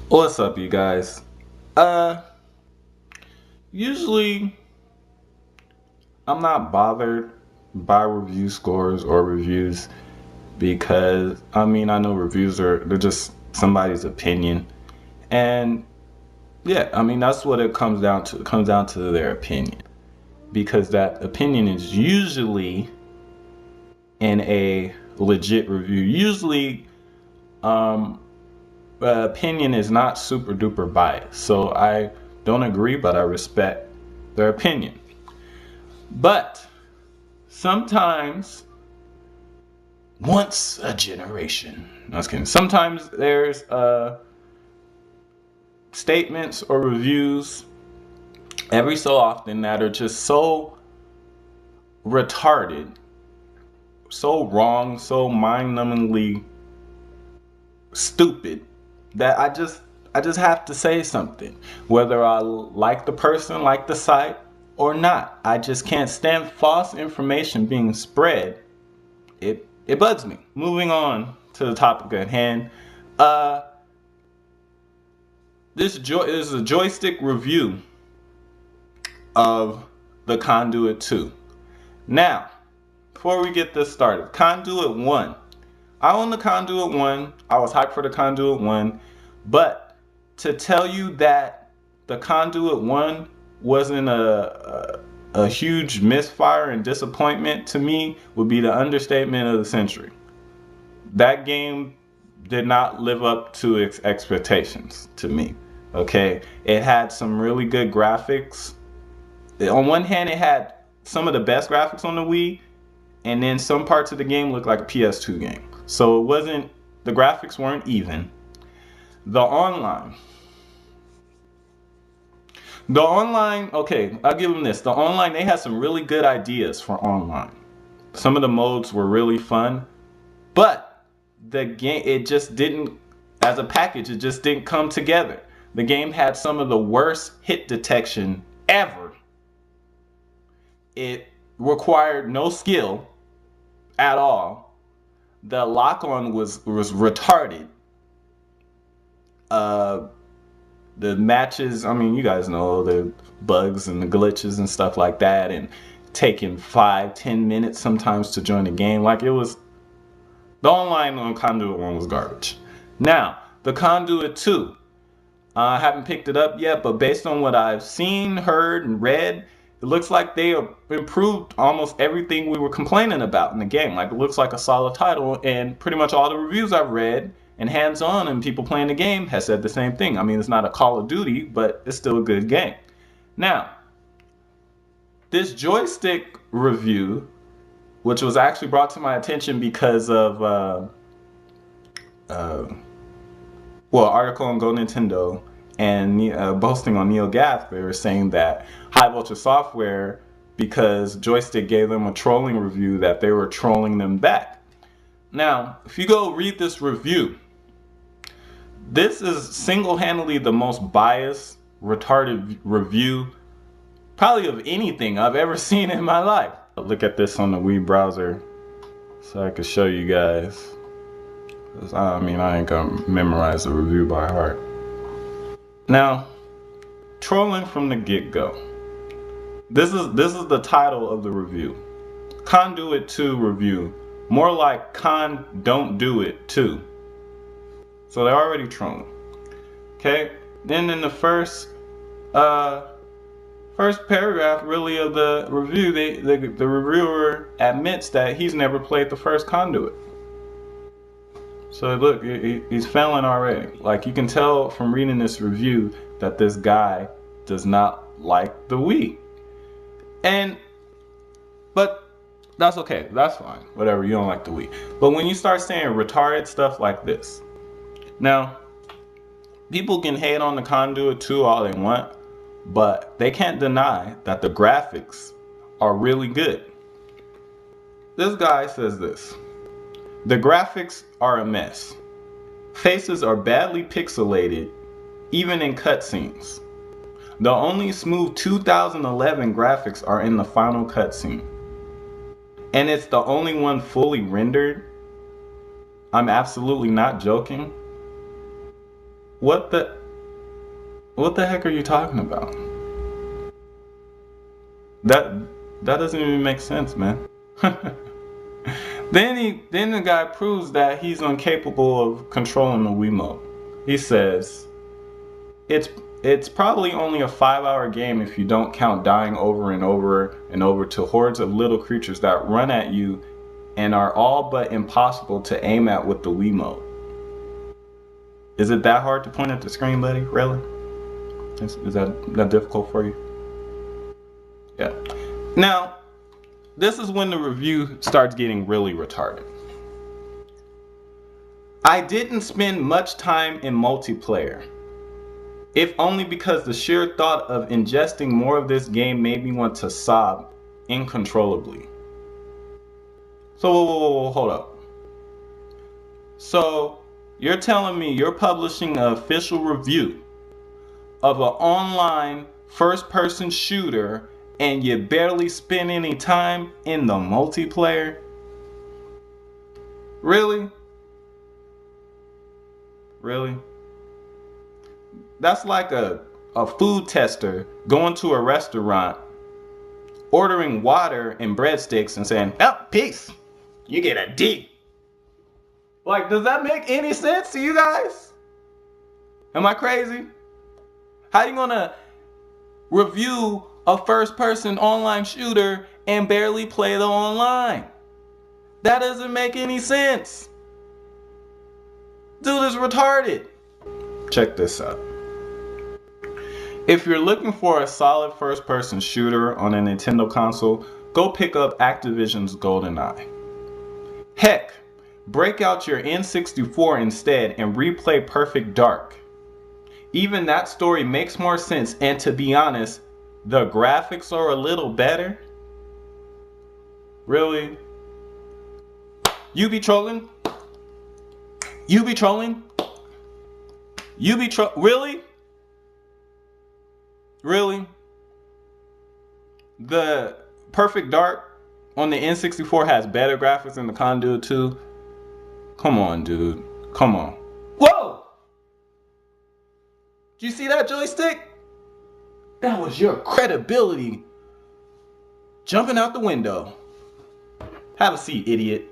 What's up, you guys? Uh, Usually I'm not bothered by review scores or reviews because I know reviews they're just somebody's opinion, and yeah, that's what it comes down to. It comes down to their opinion because that opinion is usually in a legit review. Usually, um, opinion is not super duper biased, so I don't agree, but I respect their opinion. But sometimes, once a generation, I was kidding. Sometimes there's statements or reviews every so often that are just so retarded, so wrong, so mind-numbingly stupid that I just have to say something, whether I like the person, like the site, or not. I just can't stand false information being spread. It bugs me. Moving on to the topic at hand. Uh, this is a joystick review of the Conduit 2. Now, before we get this started, Conduit 1. I own the Conduit 1. I was hyped for the Conduit 1. But to tell you that the Conduit 1 wasn't a huge misfire and disappointment to me would be the understatement of the century. That game did not live up to its expectations to me. Okay, it had some really good graphics. On one hand, it had some of the best graphics on the Wii, and then some parts of the game looked like a PS2 game. So it wasn't, the graphics weren't even. The online. The online, okay, I'll give them this. The online, they had some really good ideas for online. Some of the modes were really fun, but the game, it just didn't, as a package, it just didn't come together. The game had some of the worst hit detection ever. It required no skill at all. The lock-on was retarded. Uh, the matches, you guys know the bugs and the glitches and stuff like that, and taking 5-10 minutes sometimes to join the game. Like, it was, the online on Conduit 1 was garbage. Now, the Conduit 2, I haven't picked it up yet, but based on what I've seen, heard, and read, it looks like they improved almost everything we were complaining about in the game. Like, it looks like a solid title, and pretty much all the reviews I've read and hands-on and people playing the game has said the same thing. It's not a Call of Duty, but it's still a good game. Now, this joystick review, which was actually brought to my attention because of article on Go Nintendo and posting on NeoGAF, they were saying that High Voltage Software, because Joystick gave them a trolling review, that they were trolling them back. Now, if you go read this review, this is single-handedly the most biased, retarded review probably of anything I've ever seen in my life. Look at this on the Wii browser so I can show you guys. I ain't gonna memorize the review by heart. Now, trolling from the get-go. This is the title of the review. Conduit 2 review. More like Don't Do It 2. So they're already trolling. Okay? Then in the first paragraph really of the review, the reviewer admits that he's never played the first Conduit. So look, he's failing already. Like, you can tell from reading this review that this guy does not like the Wii. But that's okay, that's fine. Whatever, you don't like the Wii. But when you start saying retarded stuff like this, now, people can hate on the Conduit 2 all they want, but they can't deny that the graphics are really good. This guy says this: the graphics are a mess. Faces are badly pixelated, even in cutscenes. The only smooth 2011 graphics are in the final cutscene. And it's the only one fully rendered. I'm absolutely not joking. What the heck are you talking about? That doesn't even make sense, man. Then the guy proves that he's incapable of controlling the Wiimote. He says, it's probably only a 5-hour game if you don't count dying over and over and over to hordes of little creatures that run at you and are all but impossible to aim at with the Wiimote. Is it that hard to point at the screen, buddy? Really? Is that difficult for you? Yeah. Now, this is when the review starts getting really retarded. I didn't spend much time in multiplayer, if only because the sheer thought of ingesting more of this game made me want to sob uncontrollably. So, whoa, hold up. So, you're telling me you're publishing an official review of an online first-person shooter and you barely spend any time in the multiplayer? Really? Really? That's like a food tester going to a restaurant, ordering water and breadsticks and saying, "Oh, peace, you get a D." Like, does that make any sense to you guys? Am I crazy? How are you gonna review a first-person online shooter and barely play the online? That doesn't make any sense. Dude is retarded. Check this out. If you're looking for a solid first-person shooter on a Nintendo console, go pick up Activision's GoldenEye. Heck, break out your N64 instead and replay Perfect Dark. Even that story makes more sense, and to be honest, the graphics are a little better. Really? You be trolling? You be trolling? You be really? Really? The Perfect Dark on the N64 has better graphics than the Conduit 2? Come on, dude. Come on. Whoa! Did you see that joystick? That was your credibility jumping out the window. Have a seat, idiot.